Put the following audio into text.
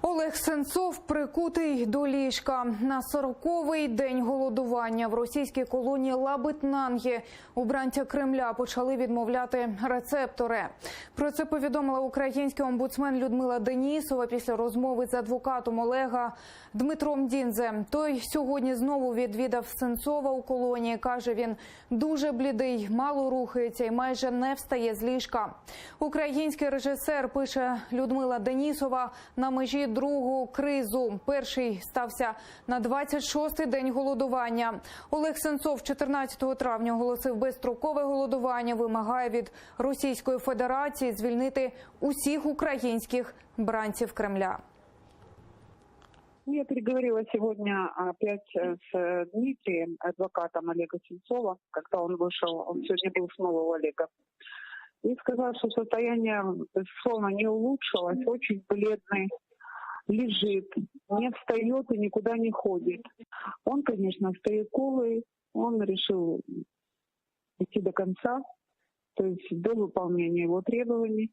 Олег Сенцов прикутий до ліжка. На 40-й день голодування в російській колонії Лабытнанги обранця Кремля почали відмовляти рецептори. Про це повідомила український омбудсмен Людмила Денісова після розмови з адвокатом Олега Дмитром Діндзе. Той сьогодні знову відвідав Сенцова у колонії. Каже, він дуже блідий, мало рухається і майже не встає з ліжка. Український режисер, пише Людмила Денісова, на межі другого кризу. Перший стався на 26-й день голодування. Олег Сенцов 14 травня оголосив безстрокове голодування, вимагає від Російської Федерації звільнити усіх українських бранців Кремля. Я переговорила сегодня опять с Дмитрием, адвокатом Олега Сенцова, когда он вышел, он сегодня был снова у Олега, и сказал, что состояние, безусловно, не улучшилось, очень бледный, лежит, не встает и никуда не ходит. Он, конечно, стояковый, он решил идти до конца, то есть до выполнения его требований.